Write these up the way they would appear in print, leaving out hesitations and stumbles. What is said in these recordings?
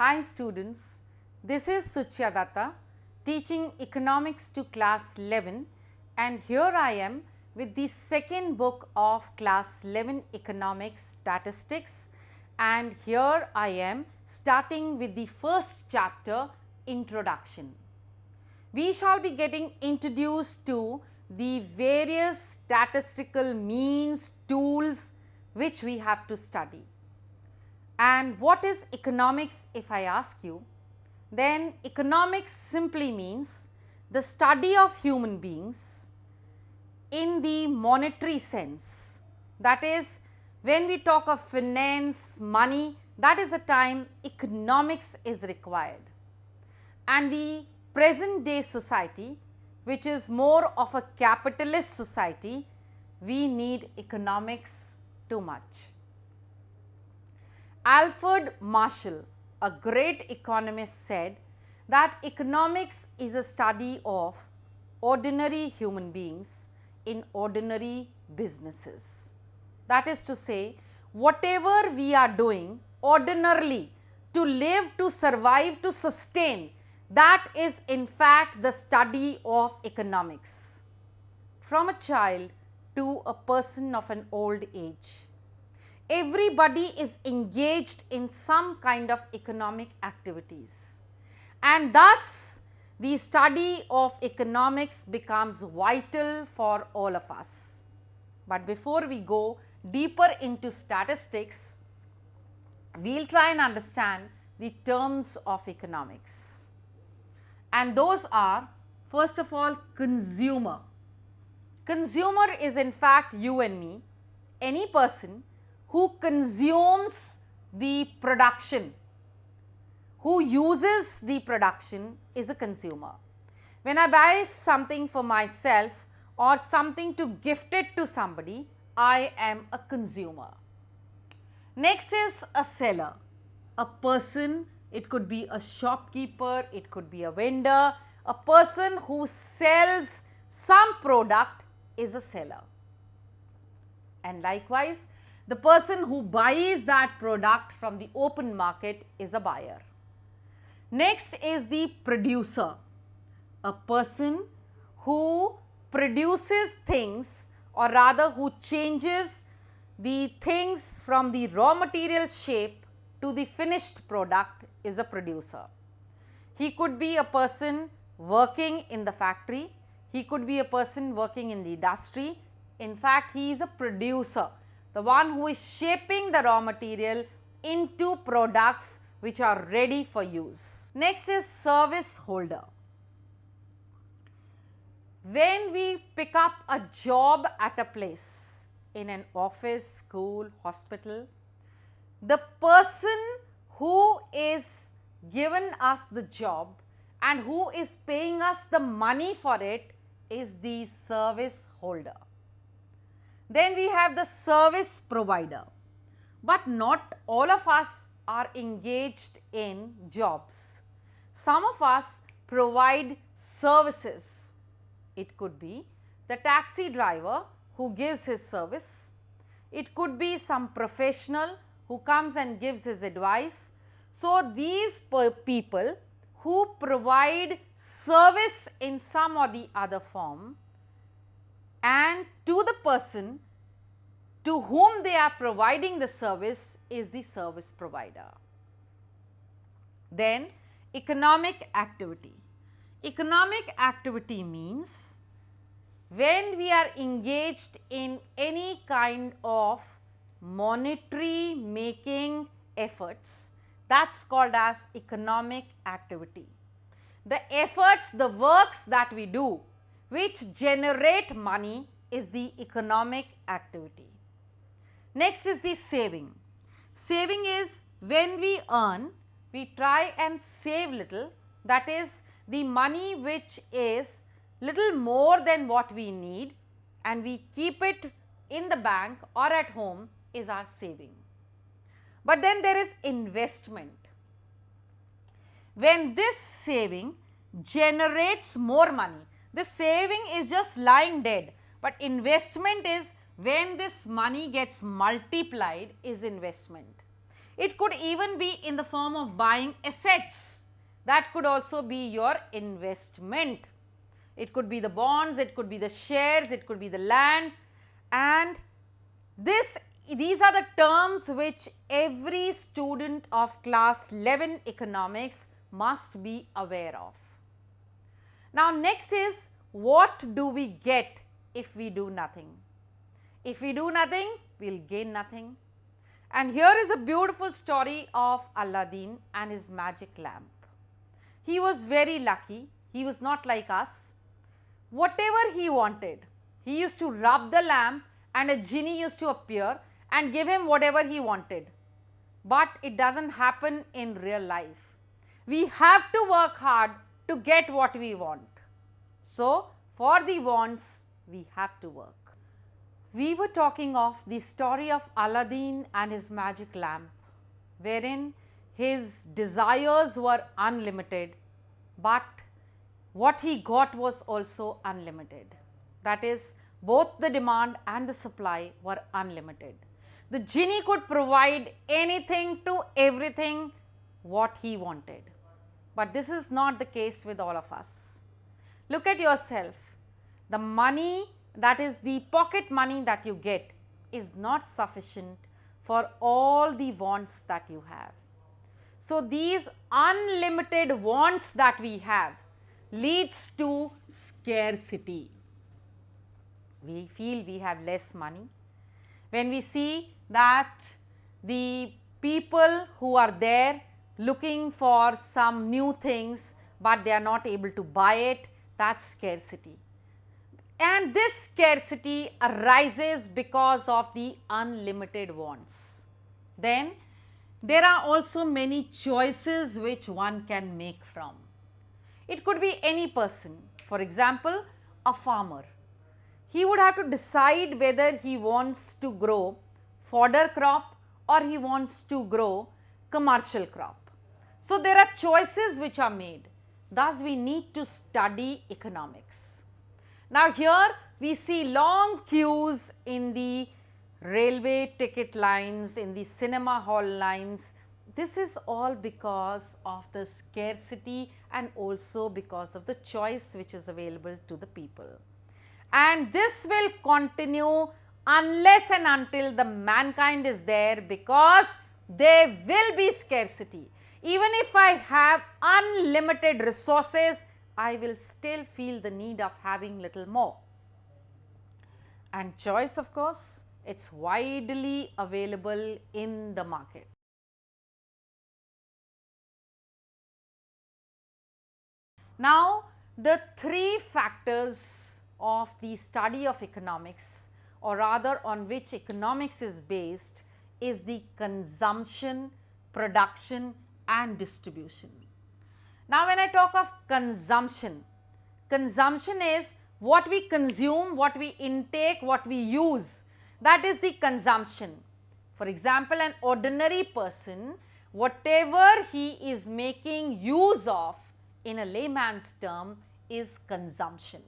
Hi students, this is Suchya teaching economics to class 11 and here I am with the second book of class 11 economics statistics and here I am starting with the first chapter introduction. We shall be getting introduced to the various statistical means, tools which we have to study. And what is economics if I ask you? Then economics simply means the study of human beings in the monetary sense. That is, when we talk of finance, money, that is the time economics is required. And the present day society, which is more of a capitalist society, we need economics too much. Alfred Marshall, a great economist, said that economics is a study of ordinary human beings in ordinary businesses. That is to say, whatever we are doing ordinarily to live, to survive, to sustain, that is in fact the study of economics. From a child to a person of an old age, everybody is engaged in some kind of economic activities and thus the study of economics becomes vital for all of us. But before we go deeper into statistics, we will try and understand the terms of economics. And those are, first of all, consumer. Consumer is in fact you and me, any person who consumes the production, who uses the production is a consumer. When I buy something for myself or something to gift it to somebody, I am a consumer. Next is a seller, a person, it could be a shopkeeper, it could be a vendor, a person who sells some product is a seller. And likewise, the person who buys that product from the open market is a buyer. Next is the producer, a person who produces things or rather who changes the things from the raw material shape to the finished product is a producer. He could be a person working in the factory, he could be a person working in the industry. In fact, he is a producer, the one who is shaping the raw material into products which are ready for use. Next is service holder. When we pick up a job at a place, in an office, school, hospital, the person who is given us the job and who is paying us the money for it is the service holder. Then we have the service provider, but not all of us are engaged in jobs. Some of us provide services. It could be the taxi driver who gives his service. It could be some professional who comes and gives his advice. So, these people who provide service in some or the other form and to the person to whom they are providing the service is the service provider. Then economic activity. Economic activity means when we are engaged in any kind of monetary making efforts, that's called as economic activity. The efforts, the works that we do which generate money is the economic activity. Next is the saving. Saving is when we earn, we try and save little, that is the money which is little more than what we need and we keep it in the bank or at home is our saving. But then there is investment. When this saving generates more money, this saving is just lying dead, but investment is when this money gets multiplied is investment. It could even be in the form of buying assets. That could also be your investment. It could be the bonds, it could be the shares, it could be the land, and these are the terms which every student of class 11 economics must be aware of. Now next is, what do we get if we do nothing? If we do nothing, we will gain nothing. And here is a beautiful story of Aladdin and his magic lamp. He was very lucky. He was not like us. Whatever he wanted, he used to rub the lamp and a genie used to appear and give him whatever he wanted. But it doesn't happen in real life. We have to work hard to get what we want. So, for the wants, we have to work. We were talking of the story of Aladdin and his magic lamp, wherein his desires were unlimited, but what he got was also unlimited. That is, both the demand and the supply were unlimited. The genie could provide anything to everything what he wanted. But this is not the case with all of us. Look at yourself. The money, that is the pocket money that you get, is not sufficient for all the wants that you have. So these unlimited wants that we have leads to scarcity. We feel we have less money. When we see that the people who are there looking for some new things but they are not able to buy it, that's scarcity. And this scarcity arises because of the unlimited wants. Then there are also many choices which one can make from. It could be any person. For example, a farmer. He would have to decide whether he wants to grow fodder crop or he wants to grow commercial crop. So there are choices which are made. Thus we need to study economics. Now here we see long queues in the railway ticket lines, in the cinema hall lines. This is all because of the scarcity and also because of the choice which is available to the people. And this will continue unless and until the mankind is there, because there will be scarcity. Even if I have unlimited resources, I will still feel the need of having little more. And choice, of course, it's widely available in the market. Now, the three factors of the study of economics, or rather on which economics is based, is the consumption, production and distribution. Now when I talk of consumption, consumption is what we consume, what we intake, what we use, that is the consumption. For example, an ordinary person, whatever he is making use of in a layman's term is consumption.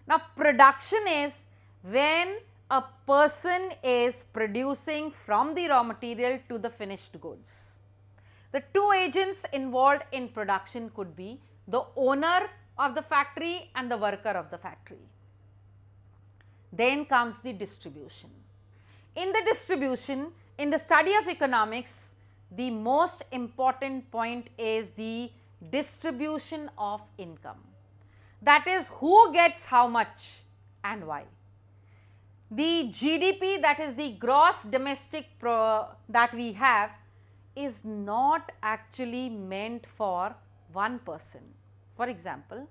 Now production is when a person is producing from the raw material to the finished goods. The two agents involved in production could be the owner of the factory and the worker of the factory. Then comes the distribution. In the distribution, in the study of economics, the most important point is the distribution of income. That is, who gets how much and why. The GDP, that is the gross domestic that we have, is not actually meant for one person. For example,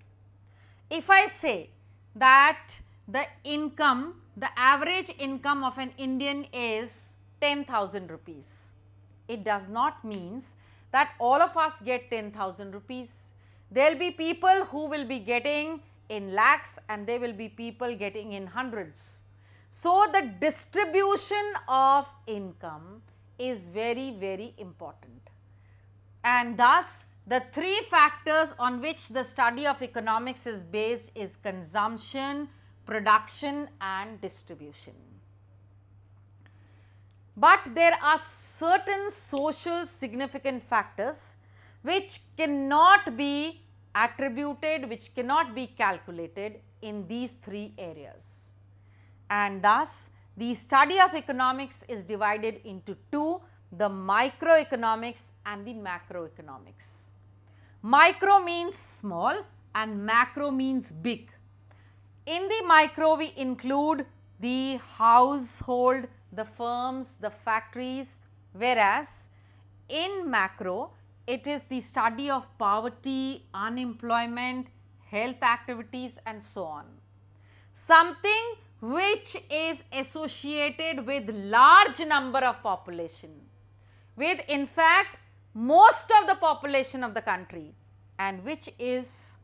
if I say that the income, the average income of an Indian is 10,000 rupees, it does not mean that all of us get 10,000 rupees. There will be people who will be getting in lakhs and there will be people getting in hundreds. So the distribution of income is very, very important. And thus, the three factors on which the study of economics is based is consumption, production and distribution. but there are certain social significant factors which cannot be attributed, which cannot be calculated in these three areas. And thus, the study of economics is divided into two, the microeconomics and the macroeconomics. Micro means small and macro means big. In the micro, we include the household, the firms, the factories, whereas in macro, it is the study of poverty, unemployment, health activities and so on. Something which is associated with large number of population, with in fact most of the population of the country, and which is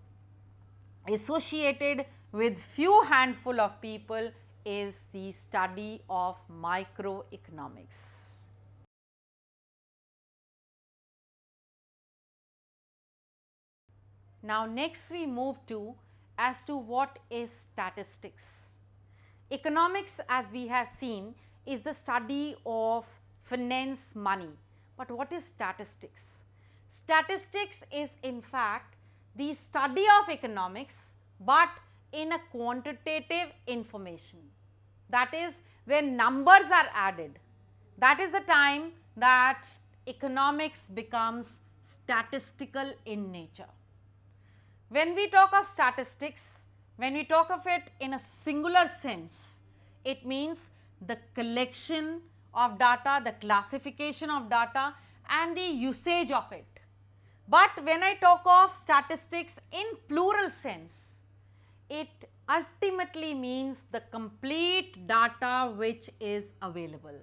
associated with few handful of people, is the study of microeconomics. Now next we move to as to what is statistics. Economics, as we have seen, is the study of finance, money. But what is statistics? Statistics is in fact the study of economics, but in a quantitative information. That is, when numbers are added, that is the time that economics becomes statistical in nature. When we talk of statistics, when we talk of it in a singular sense, it means the collection of data, the classification of data and the usage of it. But when I talk of statistics in plural sense, it ultimately means the complete data which is available.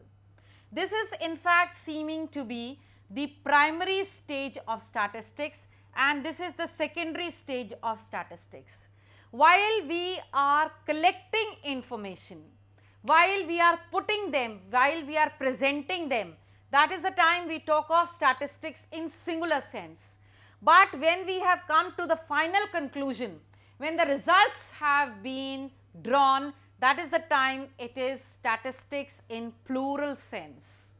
This is in fact seeming to be the primary stage of statistics, and this is the secondary stage of statistics. While we are collecting information, while we are putting them, while we are presenting them, that is the time we talk of statistics in singular sense. But when we have come to the final conclusion, when the results have been drawn, that is the time it is statistics in plural sense.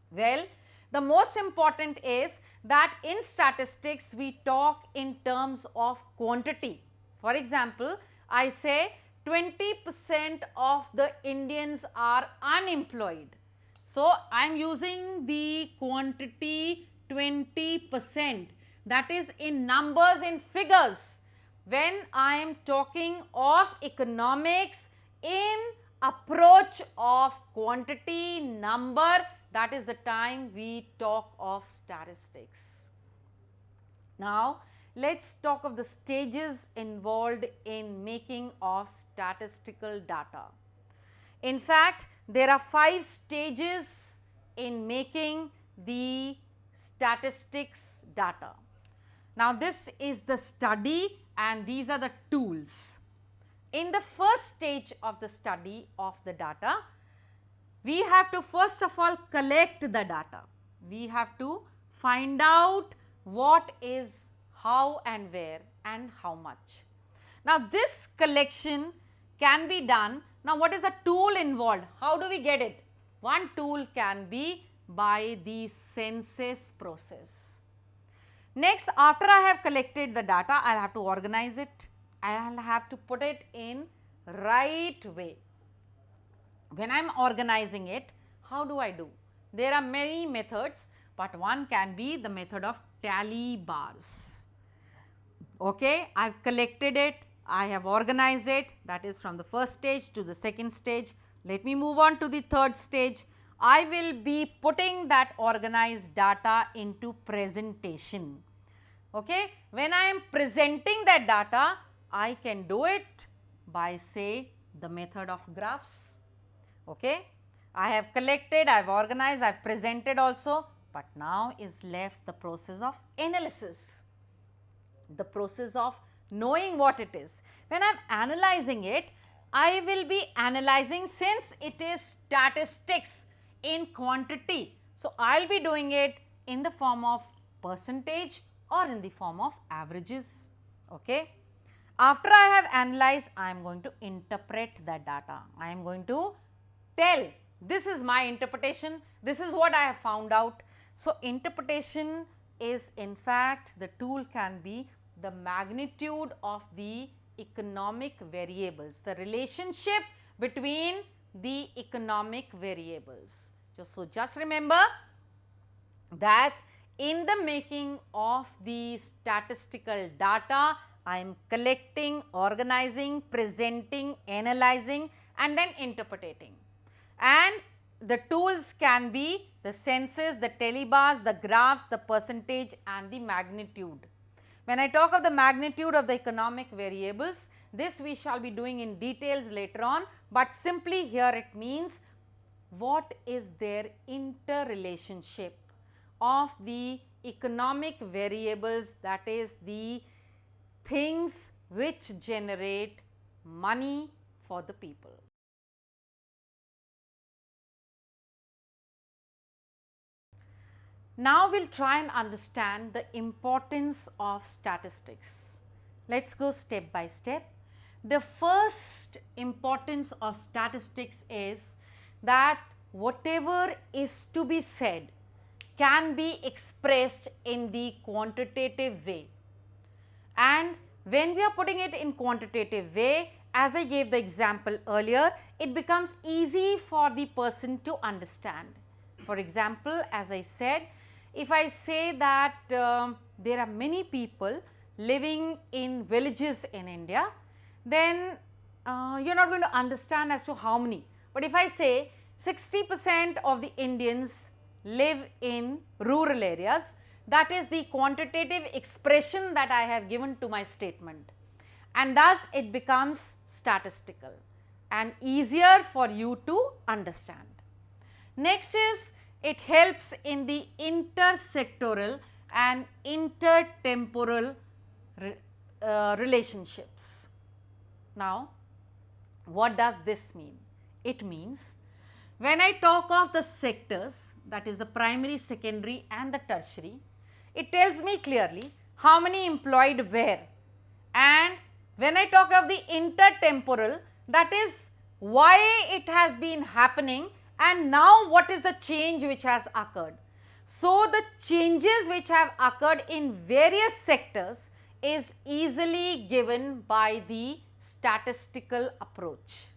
Well, the most important is that in statistics we talk in terms of quantity. For example, I say 20% of the Indians are unemployed. So, I am using the quantity 20%, that is in numbers, in figures. When I am talking of economics in approach of quantity, number, that is the time we talk of statistics. Now, let us talk of the stages involved in making of statistical data. In fact, there are 5 stages in making the statistics data. Now, this is the study and these are the tools. In the first stage of the study of the data, we have to first of all collect the data. We have to find out what is, how and where and how much. Now, this collection can be done. Now, what is the tool involved? How do we get it? One tool can be by the census process. Next, after I have collected the data, I will have to organize it. I will have to put it in right way. When I am organizing it, how do I do? There are many methods, but one can be the method of tally bars. Okay, I have collected it, I have organized it, that is from the first stage to the second stage. Let me move on to the third stage. I will be putting that organized data into presentation. Okay, when I am presenting that data, I can do it by say the method of graphs. Okay, I have collected, I have organized, I have presented also, but now is left the process of analysis, the process of knowing what it is. When I am analyzing it, I will be analyzing, since it is statistics in quantity. So, I will be doing it in the form of percentage or in the form of averages. Okay. After I have analyzed, I am going to interpret that data. I am going to tell This is my interpretation. This is what I have found out. So, interpretation is in fact the tool can be the magnitude of the economic variables, the relationship between the economic variables. So, just remember that in the making of the statistical data, I am collecting, organizing, presenting, analyzing and then interpreting. And the tools can be the census, the telebars, the graphs, the percentage and the magnitude. When I talk of the magnitude of the economic variables, this we shall be doing in details later on, but simply here it means what is their interrelationship of the economic variables, that is the things which generate money for the people. Now we will try and understand the importance of statistics. Let us go step by step. The first importance of statistics is that whatever is to be said can be expressed in the quantitative way. And when we are putting it in quantitative way, as I gave the example earlier, it becomes easy for the person to understand. For example, as I said, if I say that there are many people living in villages in India, then you are not going to understand as to how many. But if I say 60% of the Indians live in rural areas, that is the quantitative expression that I have given to my statement, and thus it becomes statistical and easier for you to understand. Next is it helps in the intersectoral and intertemporal relationships. Now, what does this mean? It means when I talk of the sectors, that is the primary, secondary and the tertiary, it tells me clearly how many employed where. And when I talk of the intertemporal, that is why it has been happening and now what is the change which has occurred. So, the changes which have occurred in various sectors is easily given by the statistical approach.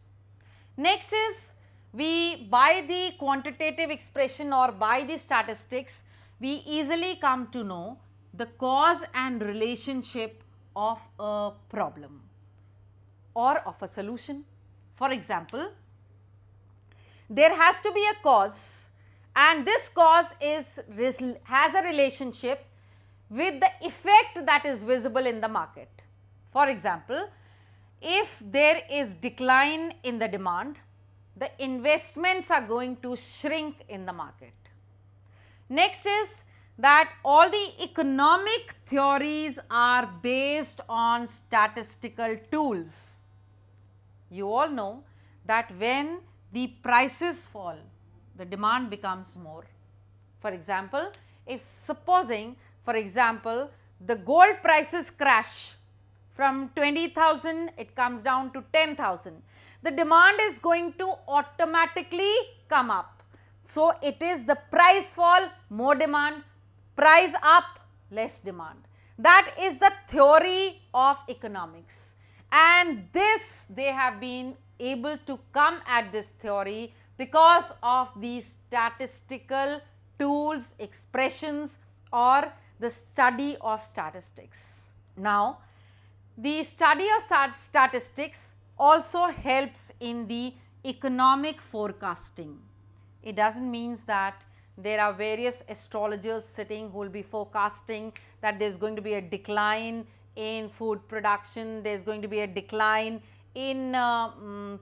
Next is by the quantitative expression or by the statistics, we easily come to know the cause and relationship of a problem or of a solution. For example, there has to be a cause and this cause has a relationship with the effect that is visible in the market. For example, if there is decline in the demand, the investments are going to shrink in the market. Next is that all the economic theories are based on statistical tools. You all know that when the prices fall, the demand becomes more. For example, if supposing, for example, the gold prices crash from 20,000, it comes down to 10,000. The demand is going to automatically come up. So, it is the price fall, more demand, price up, less demand. That is the theory of economics, and this they have been able to come at this theory because of the statistical tools, expressions or the study of statistics. Now, the study of statistics also helps in the economic forecasting. It does not mean that there are various astrologers sitting who will be forecasting that there is going to be a decline in food production, there is going to be a decline in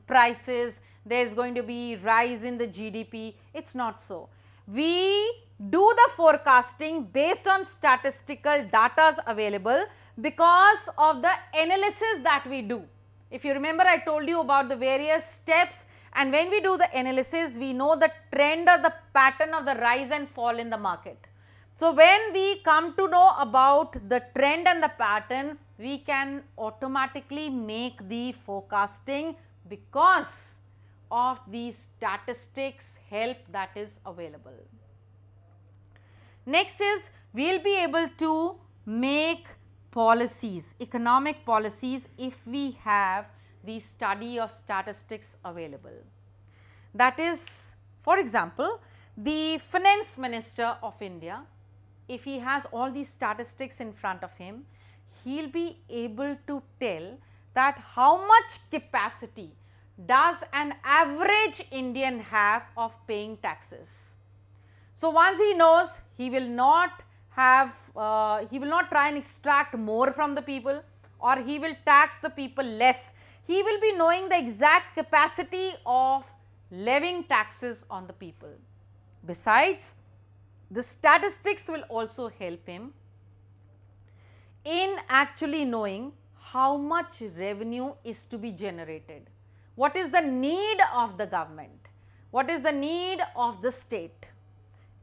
prices, there is going to be rise in the GDP. It is not so. We do the forecasting based on statistical data available because of the analysis that we do. If you remember, I told you about the various steps, and when we do the analysis, we know the trend or the pattern of the rise and fall in the market. So, when we come to know about the trend and the pattern, we can automatically make the forecasting because of the statistics help that is available. Next is we will be able to make policies, economic policies, if we have the study of statistics available. That is, for example, the finance minister of India, if he has all these statistics in front of him, he will be able to tell that how much capacity does an average Indian have of paying taxes. So once he knows, he will not try and extract more from the people, or he will tax the people less. He will be knowing the exact capacity of levying taxes on the people. Besides, the statistics will also help him in actually knowing how much revenue is to be generated. What is the need of the government? What is the need of the state?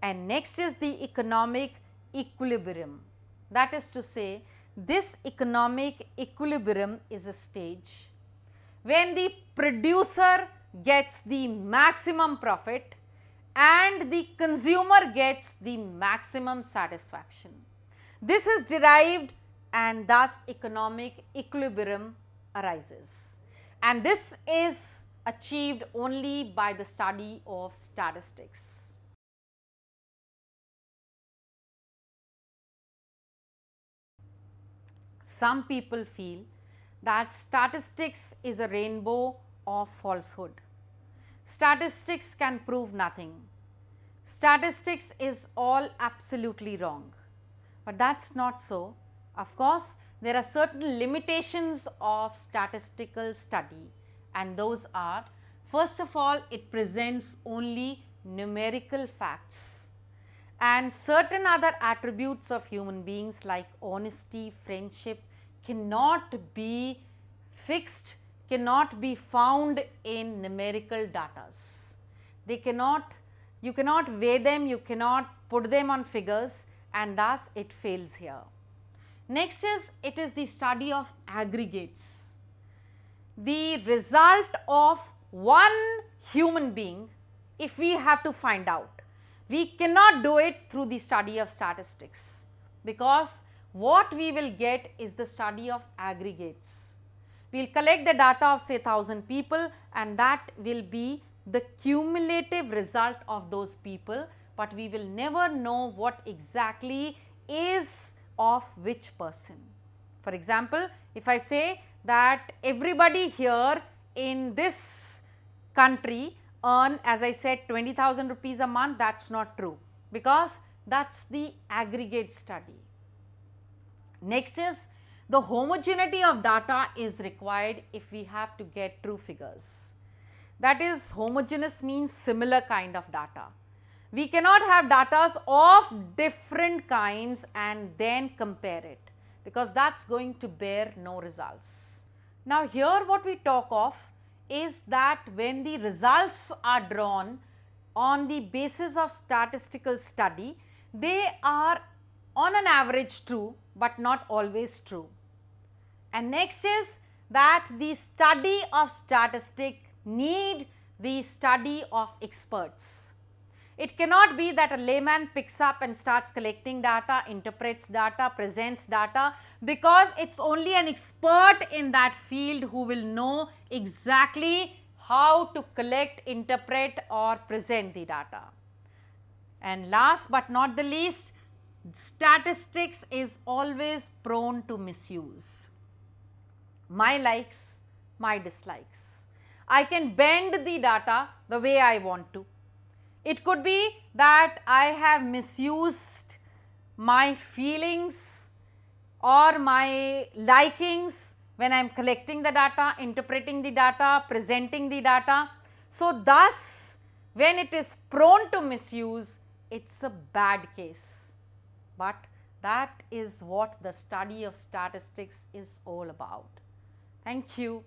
And next is the economic equilibrium. That is to say, this economic equilibrium is a stage when the producer gets the maximum profit and the consumer gets the maximum satisfaction. This is derived, and thus economic equilibrium arises. And this is achieved only by the study of statistics. Some people feel that statistics is a rainbow of falsehood. Statistics can prove nothing. Statistics is all absolutely wrong. But that's not so. Of course, there are certain limitations of statistical study, and those are, first of all, it presents only numerical facts, and certain other attributes of human beings like honesty, friendship cannot be fixed, cannot be found in numerical datas. They cannot, you cannot weigh them, you cannot put them on figures, and thus it fails here. Next is, it is the study of aggregates. The result of one human being, if we have to find out, we cannot do it through the study of statistics, because what we will get is the study of aggregates. We will collect the data of say 1000 people, and that will be the cumulative result of those people, but we will never know what exactly is of which person. For example, if I say that everybody here in this country earn, as I said, 20,000 rupees a month, that is not true, because that is the aggregate study. Next is, the homogeneity of data is required if we have to get true figures. That is, homogeneous means similar kind of data. We cannot have data of different kinds and then compare it, because that is going to bear no results. Now here what we talk of is that when the results are drawn on the basis of statistical study, they are on an average true, but not always true. And next is that the study of statistics need the study of experts. It cannot be that a layman picks up and starts collecting data, interprets data, presents data, because it is only an expert in that field who will know exactly how to collect, interpret or present the data. And last but not the least, statistics is always prone to misuse. My likes, my dislikes. I can bend the data the way I want to. It could be that I have misused my feelings or my likings when I am collecting the data, interpreting the data, presenting the data. So thus, when it is prone to misuse, it is a bad case. But that is what the study of statistics is all about. Thank you.